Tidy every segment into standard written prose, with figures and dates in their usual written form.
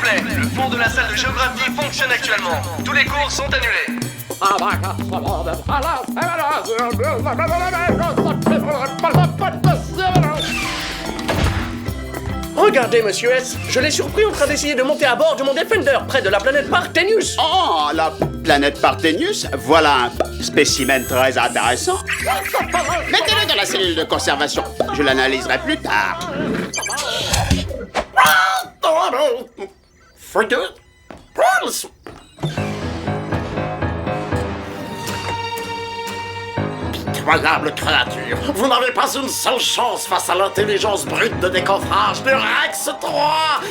plaît, le fond de la salle de géographie fonctionne actuellement. Tous les cours sont annulés. Regardez, monsieur S, je l'ai surpris en train d'essayer de monter à bord de mon Defender, près de la planète Partenius. Oh, la planète Partenius? Voilà un spécimen très intéressant. Mettez-le dans la cellule de conservation. Je l'analyserai plus tard. Incroyable créature, vous n'avez pas une seule chance face à l'intelligence brute de décoffrage de Rex 3.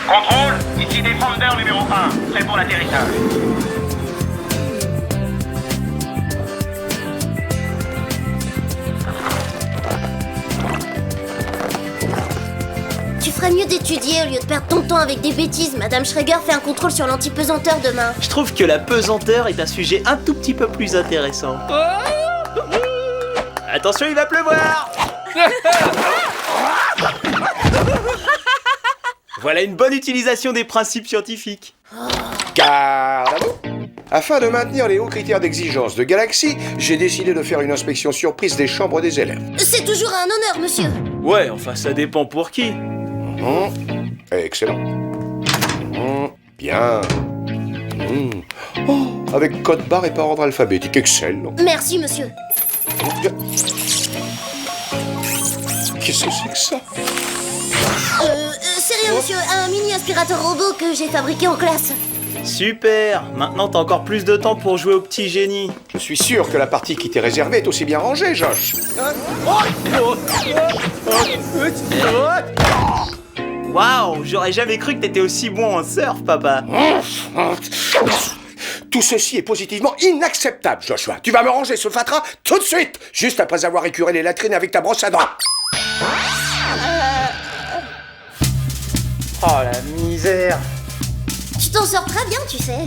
Contrôle, ici Defender numéro 1, prêt pour l'atterrissage. Tu ferais mieux d'étudier au lieu de perdre ton temps avec des bêtises. Madame Schreger fait un contrôle sur l'antipesanteur demain. Je trouve que la pesanteur est un sujet un tout petit peu plus intéressant. Attention, il va pleuvoir. Voilà une bonne utilisation des principes scientifiques. Garde à vous. Afin de maintenir les hauts critères d'exigence de Galaxy, j'ai décidé de faire une inspection surprise des chambres des élèves. C'est toujours un honneur, monsieur. Ouais, enfin ça dépend pour qui. Excellent. Bien. Oh, avec code barre et par ordre alphabétique. Excellent. Merci, monsieur. Qu'est-ce que c'est que ça? C'est rien, monsieur. Un mini aspirateur robot que j'ai fabriqué en classe. Super. Maintenant t'as encore plus de temps pour jouer au petit génie. Je suis sûr que la partie qui t'est réservée est aussi bien rangée, Josh. Waouh, j'aurais jamais cru que t'étais aussi bon en surf, papa. Tout ceci est positivement inacceptable, Joshua. Tu vas me ranger ce fatras tout de suite, juste après avoir écuré les latrines avec ta brosse à dents. Oh la misère. Tu t'en sors très bien, tu sais.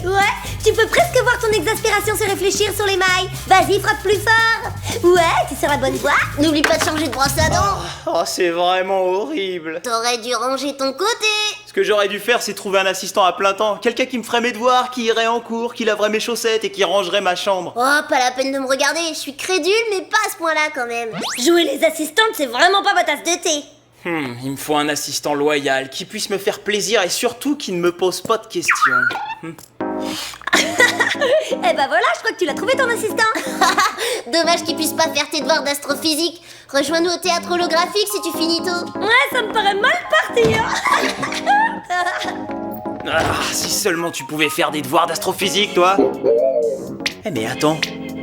Ouais, tu peux presque voir ton exaspération se réfléchir sur les mailles. Vas-y, frappe plus fort. Ouais, tu es sur la bonne voie. N'oublie pas de changer de brosse à dents. Oh, c'est vraiment horrible. T'aurais dû ranger ton côté. Ce que j'aurais dû faire, c'est trouver un assistant à plein temps. Quelqu'un qui me ferait mes devoirs, qui irait en cours, qui laverait mes chaussettes et qui rangerait ma chambre. Oh, pas la peine de me regarder. Je suis crédule, mais pas à ce point-là quand même. Jouer les assistantes, c'est vraiment pas ma tasse de thé. Il me faut un assistant loyal, qui puisse me faire plaisir et surtout qui ne me pose pas de questions. Eh ben voilà, je crois que tu l'as trouvé ton assistant. Dommage qu'il puisse pas faire tes devoirs d'astrophysique. Rejoins-nous au théâtre holographique si tu finis tôt. Ouais, ça me paraît mal parti, Ah, si seulement tu pouvais faire des devoirs d'astrophysique, toi. Eh mais attends,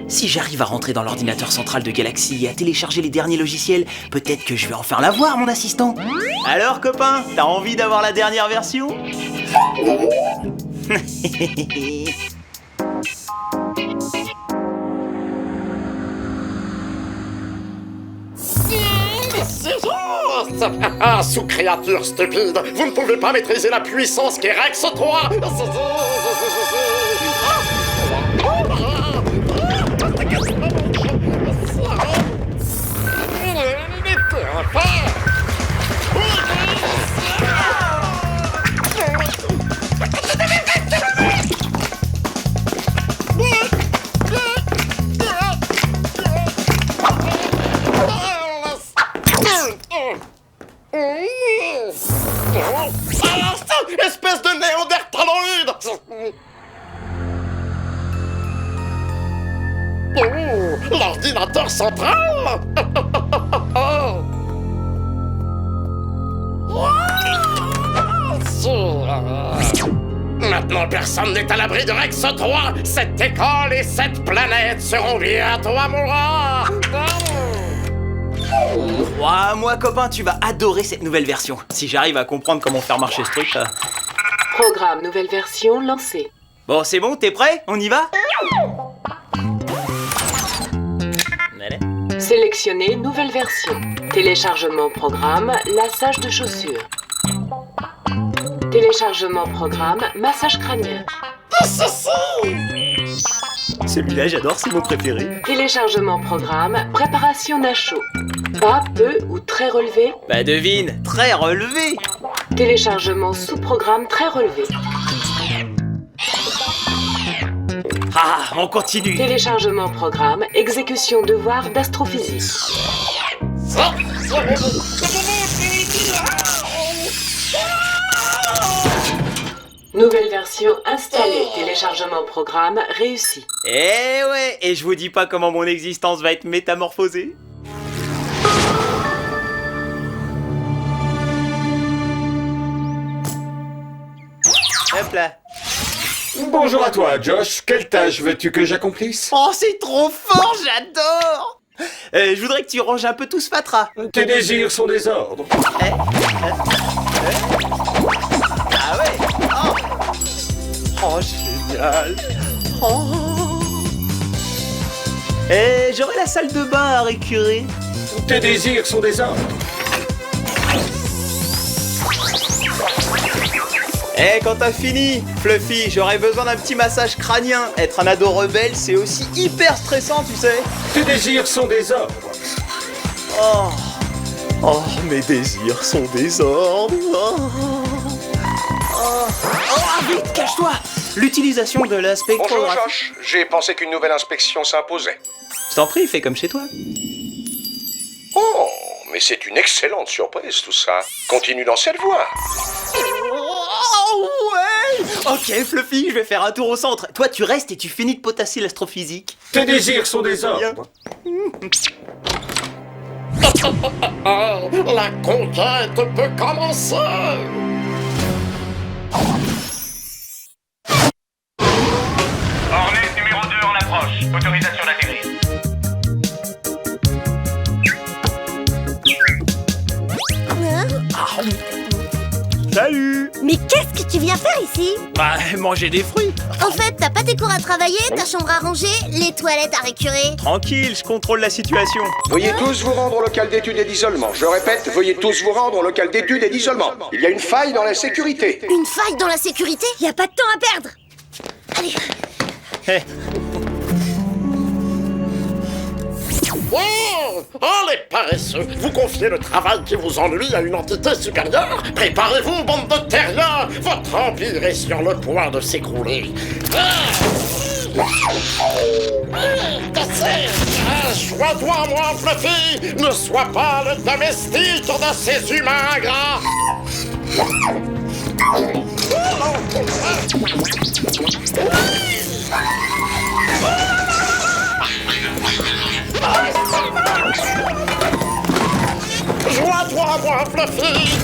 si j'arrive à rentrer dans l'ordinateur central de Galaxy et à télécharger les derniers logiciels, peut-être que je vais enfin l'avoir, mon assistant. Alors, copain, t'as envie d'avoir la dernière version? Sous-créature stupide, vous ne pouvez pas maîtriser la puissance qu'est Rex 3. Espèce de néandertaloïde! Oh, l'ordinateur central! Maintenant, personne n'est à l'abri de Rex 3. Cette école et cette planète seront bientôt à moi. Ouah, moi, copain, tu vas adorer cette nouvelle version. Si j'arrive à comprendre comment faire marcher ce truc. Programme nouvelle version lancé. Bon, c'est bon, t'es prêt? On y va? Allez. Sélectionnez nouvelle version. Téléchargement programme lassage de chaussures. Téléchargement programme massage crânien. Celui-là, j'adore, c'est mon préféré. Téléchargement programme préparation Nacho. Bas, peu ou très relevé. Bah devine, très relevé. Téléchargement sous programme très relevé. Ah, on continue. Téléchargement programme, exécution devoir d'astrophysique. Nouvelle version installée. Téléchargement programme réussi. Eh ouais, et je vous dis pas comment mon existence va être métamorphosée. Hop là. Bonjour à toi, Josh. Quelle tâche veux-tu que j'accomplisse? Oh, c'est trop fort, j'adore. Je voudrais que tu ranges un peu tout ce fatras. Tes désirs sont des ordres. Ah ouais. Oh, génial. Oh. J'aurai la salle de bain à récurer. Tes désirs sont des ordres. Quand t'as fini, Fluffy, j'aurais besoin d'un petit massage crânien. Être un ado rebelle, c'est aussi hyper stressant, tu sais. Tes désirs sont des ordres. Oh, mes désirs sont des ordres. Vite, cache-toi. L'utilisation de la Bonjour, spectrographie... Josh. J'ai pensé qu'une nouvelle inspection s'imposait. Je t'en prie, fais comme chez toi. Oh, mais c'est une excellente surprise, tout ça. Continue dans cette voie. Oh ouais. Ok, Fluffy, je vais faire un tour au centre. Toi, tu restes et tu finis de potasser l'astrophysique. Tes désirs sont des ordres. La conquête peut commencer. Hornet numéro 2 en approche. Autorisation d'atterrir. Salut. Mais qu'est-ce que tu viens faire ici? Bah, manger des fruits. En fait, t'as pas tes cours à travailler, ta chambre à ranger, les toilettes à récurer. Tranquille, je contrôle la situation. Veuillez tous vous rendre au local d'études et d'isolement. Je répète, veuillez tous vous rendre au local d'études et d'isolement. Il y a une faille dans la sécurité. Une faille dans la sécurité? Y a pas de temps à perdre. Allez. Oh, les paresseux! Vous confiez le travail qui vous ennuie à une entité supérieure? Préparez-vous, bande de terriens! Votre empire est sur le point de s'écrouler. Joins-toi à moi, Fluffy! Ne sois pas le domestique de ces humains ingrats! Joins-toi à moi, Fluffy!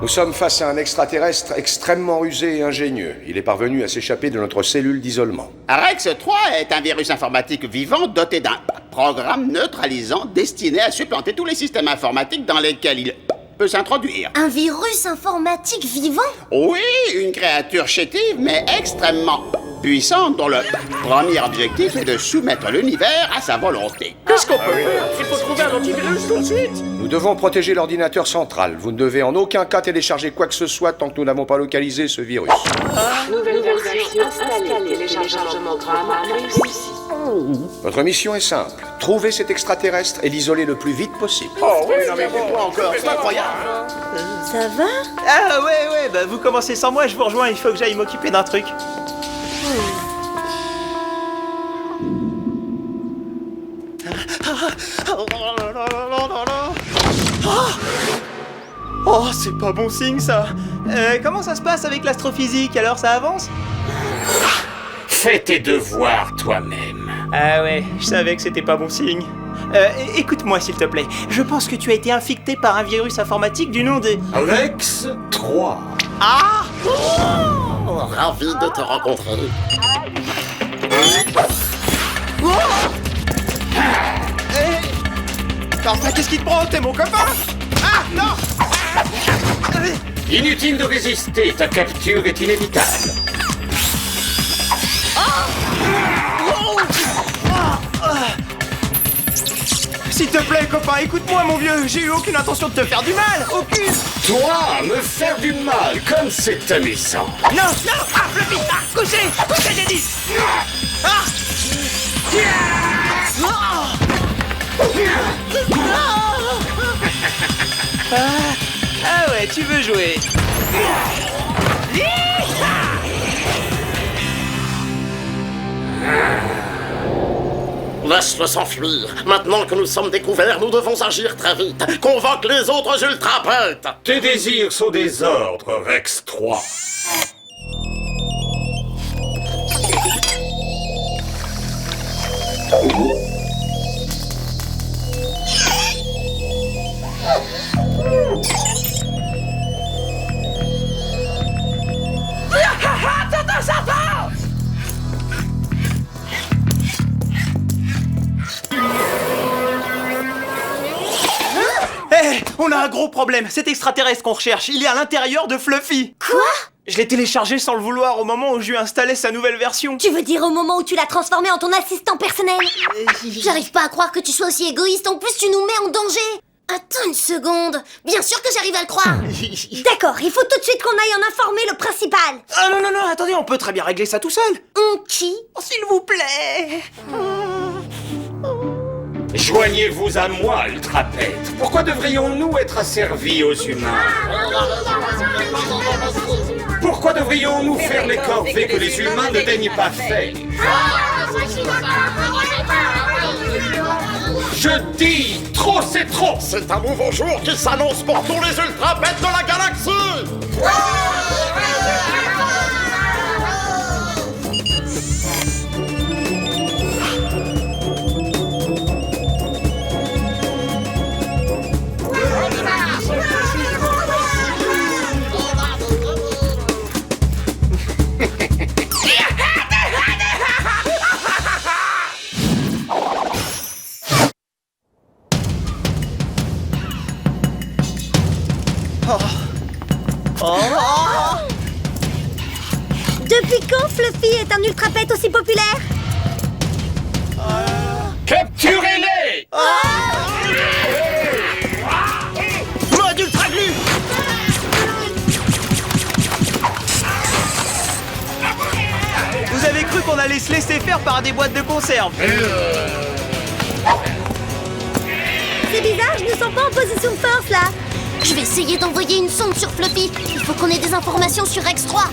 Nous sommes face à un extraterrestre extrêmement rusé et ingénieux. Il est parvenu à s'échapper de notre cellule d'isolement. Rex 3 est un virus informatique vivant doté d'un programme neutralisant destiné à supplanter tous les systèmes informatiques dans lesquels il peut s'introduire. Un virus informatique vivant? Oui, une créature chétive, mais extrêmement puissante, dont le premier objectif est de soumettre l'univers à sa volonté. Qu'est-ce qu'on peut faire? Il faut trouver un antivirus tout de suite. Nous devons protéger l'ordinateur central. Vous ne devez en aucun cas télécharger quoi que ce soit tant que nous n'avons pas localisé ce virus. Nouvelle version installée. Téléchargement programme réussi. Votre mission est simple. Trouver cet extraterrestre et l'isoler le plus vite possible. Oh oui, non mais pourquoi encore? C'est incroyable. Ça va? Ah ouais, bah vous commencez sans moi, je vous rejoins, il faut que j'aille m'occuper d'un truc. Oh, c'est pas bon signe ça. Comment ça se passe avec l'astrophysique alors, ça avance? Fais tes devoirs toi-même. Ah ouais, je savais que c'était pas bon signe. Écoute-moi s'il te plaît, je pense que tu as été infecté par un virus informatique du nom de... Rex 3. Ah! Oh, ravi de te rencontrer. Enfin, qu'est-ce qui te prend? T'es mon copain? Ah, non! Inutile de résister, ta capture est inévitable. S'il te plaît, copain, écoute-moi, mon vieux. J'ai eu aucune intention de te faire du mal. Aucune. Toi, me faire du mal, comme c'est amusant. Non, non. Ah, Fluffy, couchez, j'ai dit. Ah. Ah ouais, tu veux jouer. Laisse-le s'enfuir. Maintenant que nous sommes découverts, nous devons agir très vite. Convoque les autres ultrapètes. Tes désirs sont des ordres, Rex 3. On a un gros problème. Cet extraterrestre qu'on recherche, il est à l'intérieur de Fluffy. Quoi? Je l'ai téléchargé sans le vouloir au moment où je lui installais sa nouvelle version. Tu veux dire au moment où tu l'as transformé en ton assistant personnel? J'arrive pas à croire que tu sois aussi égoïste, en plus tu nous mets en danger. Attends une seconde, bien sûr que j'arrive à le croire. D'accord, il faut tout de suite qu'on aille en informer le principal. Ah non, non, non, attendez, on peut très bien régler ça tout seul. Qui? Oh, s'il vous plaît. Joignez-vous à moi, ultrapète. Pourquoi devrions-nous être asservis aux humains? Pourquoi devrions-nous faire les corvées que les humains ne daignent pas faire? Je dis, trop c'est trop! C'est un nouveau jour qui s'annonce pour tous les ultrapètes de la galaxie! Depuis quand Fluffy est un ultrapète aussi populaire? Capturez-les! Mode ultra glu. Vous avez cru qu'on allait se laisser faire par des boîtes de conserve? C'est bizarre, je ne sens pas en position de force là. Je vais essayer d'envoyer une sonde sur Fluffy. Il faut qu'on ait des informations sur Rex 3.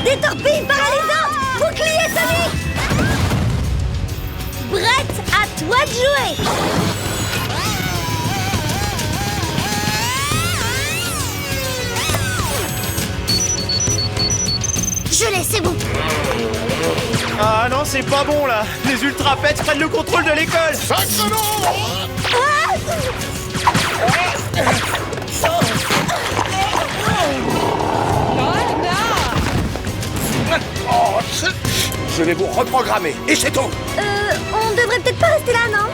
Des torpilles paralysantes! Bouclier sonique! Brett, à toi de jouer! Je l'ai, c'est bon! Ah non, c'est pas bon là. Les ultrapètes prennent le contrôle de l'école. Je vais vous reprogrammer, et c'est tout. On devrait peut-être pas rester là, non?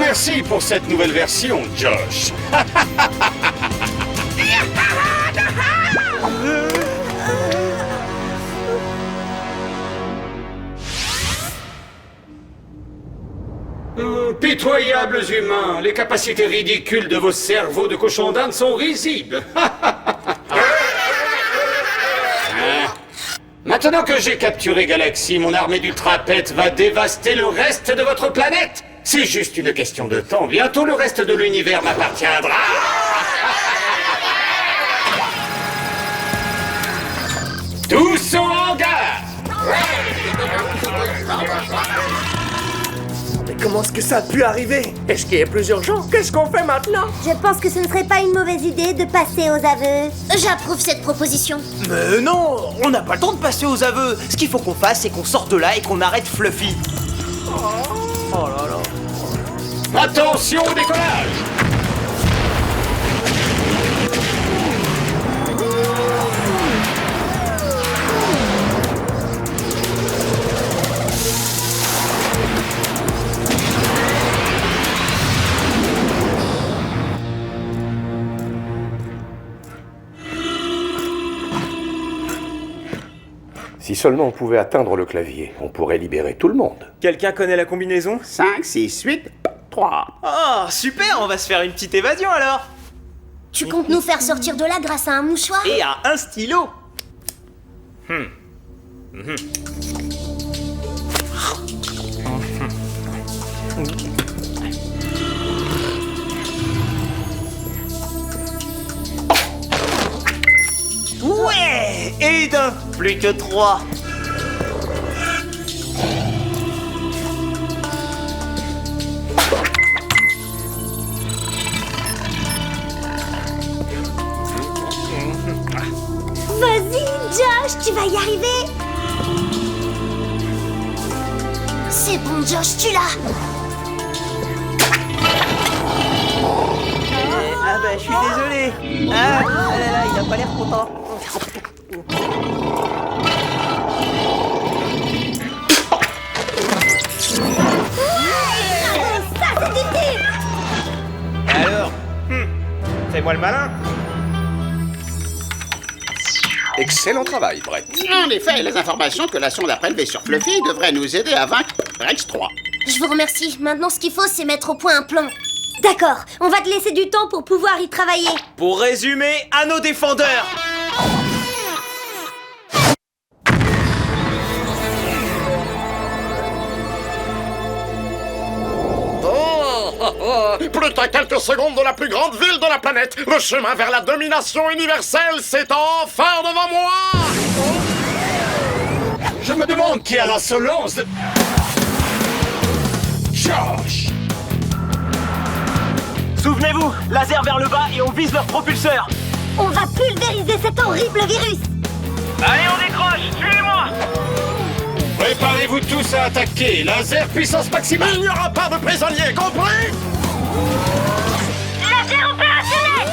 Merci pour cette nouvelle version, Josh. Pitoyables humains, les capacités ridicules de vos cerveaux de cochon d'Inde sont risibles. Maintenant que j'ai capturé Galaxy, mon armée d'ultrapètes va dévaster le reste de votre planète. C'est juste une question de temps. Bientôt, le reste de l'univers m'appartiendra. Tous en garde! Mais comment est-ce que ça a pu arriver? Et ce qui est plus urgent, qu'est-ce qu'on fait maintenant? Je pense que ce ne serait pas une mauvaise idée de passer aux aveux. J'approuve cette proposition. Mais non, on n'a pas le temps de passer aux aveux. Ce qu'il faut qu'on fasse, c'est qu'on sorte de là et qu'on arrête Fluffy. Oh là là. Attention au décollage! Si Si seulement on pouvait atteindre le clavier, on pourrait libérer tout le monde. Quelqu'un connaît la combinaison? 5, 6, 8, 3. Oh, super, on va se faire une petite évasion alors. Tu comptes nous faire sortir de là grâce à un mouchoir? Et à un stylo. Ouais. Et d'un, plus que 3. Vas-y, Josh, tu vas y arriver. C'est bon, Josh, tu l'as. Ah bah je suis désolé. Ah là là, il a pas l'air content. Ça, c'est utile. Alors, fais-moi le malin. Excellent travail, Brett. En effet, les informations que la sonde a prélevées sur Fluffy devraient nous aider à vaincre Rex 3. Je vous remercie. Maintenant, ce qu'il faut, c'est mettre au point un plan. D'accord, on va te laisser du temps pour pouvoir y travailler. Pour résumer, à nos défendeurs. Plus qu'à quelques secondes de la plus grande ville de la planète, le chemin vers la domination universelle s'étend enfin devant moi. Je me demande qui a l'insolence de... Josh! Souvenez-vous, laser vers le bas et on vise leur propulseur. On va pulvériser cet horrible virus. Allez, on décroche, suivez-moi. Préparez-vous tous à attaquer. Laser puissance maximale. Il n'y aura pas de prisonniers, compris? Laser opérationnel.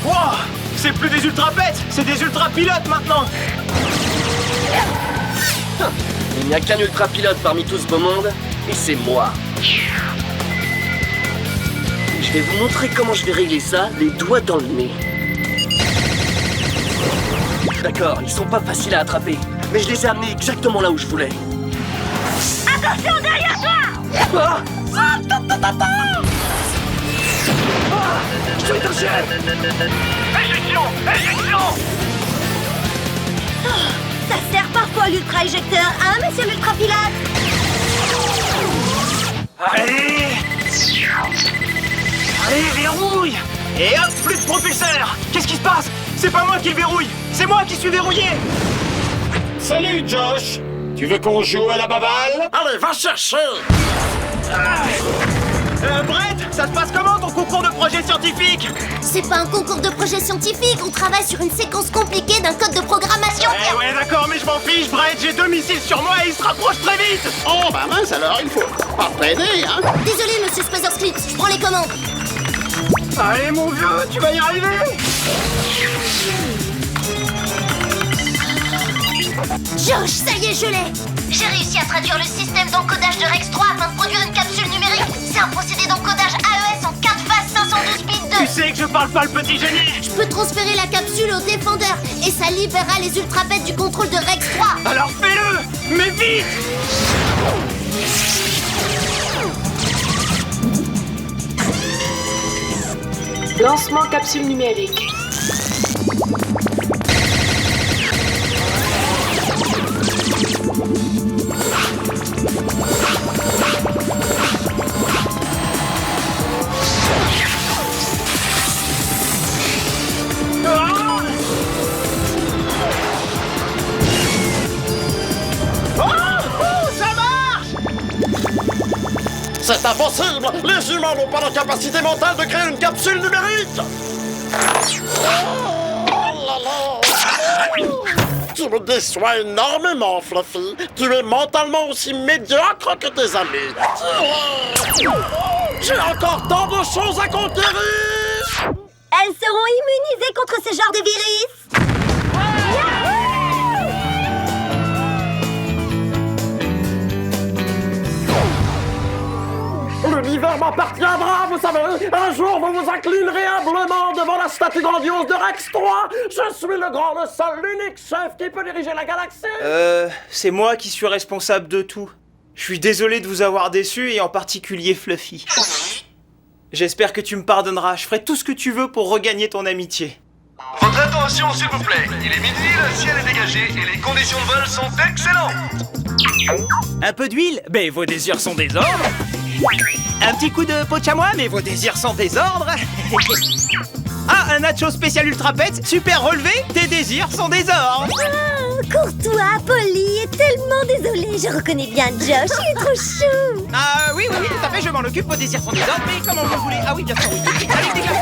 Wow, c'est plus des ultra-pets, c'est des ultra-pilotes maintenant. Il n'y a qu'un ultra-pilote parmi tout ce beau monde, et c'est moi. Je vais vous montrer comment je vais régler ça, les doigts dans le nez. D'accord, ils sont pas faciles à attraper, mais je les ai amenés exactement là où je voulais. Attention derrière toi. Ah! Je suis Éjection, éjection. Ça sert parfois l'ultra-éjecteur, hein, monsieur l'ultra-pilote? Allez. Allez, verrouille. Et hop, plus de propulseur. Qu'est-ce qui se passe? C'est pas moi qui le verrouille, c'est moi qui suis verrouillé. Salut, Josh! Tu veux qu'on joue à la baballe? Allez, va chercher. Brett, ça se passe comment ton concours de projet scientifique? C'est pas un concours de projet scientifique, on travaille sur une séquence compliquée d'un code de programmation. Eh ouais, d'accord, mais je m'en fiche, Brett, j'ai 2 missiles sur moi et ils se rapprochent très vite. Oh, bah mince alors, il faut pas traîner, hein? Désolé, monsieur Spacersclip, je prends les commandes. Allez, mon vieux, tu vas y arriver. Josh, ça y est, je l'ai. J'ai réussi à traduire le système d'encodage de Rex 3 afin de produire une capsule numérique. C'est un procédé d'encodage AES en 4 phases 512 bits 2. Tu sais que je parle pas le petit génie. Je peux transférer la capsule au défendeur et ça libérera les ultrapets du contrôle de Rex 3. Alors fais-le, mais vite. Lancement capsule numérique. C'est impossible. Les humains n'ont pas la capacité mentale de créer une capsule numérique. Oh là là. Tu me déçois énormément, Fluffy. Tu es mentalement aussi médiocre que tes amis. J'ai encore tant de choses à conquérir. Elles seront immunisées contre ce genre de virus. L'univers m'appartiendra, vous savez. Un jour, vous vous inclinerez humblement devant la statue grandiose de Rex 3. Je suis le grand, le seul, l'unique chef qui peut diriger la galaxie. C'est moi qui suis responsable de tout. Je suis désolé de vous avoir déçu, et en particulier Fluffy. J'espère que tu me pardonneras, je ferai tout ce que tu veux pour regagner ton amitié. Votre attention, s'il vous plaît. Il est midi, le ciel est dégagé et les conditions de vol sont excellentes. Un peu d'huile, mais vos désirs sont désordres. Un petit coup de pot de chamois, mais vos désirs sont désordres. Ah, un nacho spécial ultra pet, super relevé, tes désirs sont désordres. Oh, courtois, poli et tellement désolé. Je reconnais bien Josh, il est trop chou. Ah oui, tout à fait, je m'en occupe, vos désirs sont désordres, mais comment vous voulez? Ah oui, bien sûr, oui. Allez, dégage.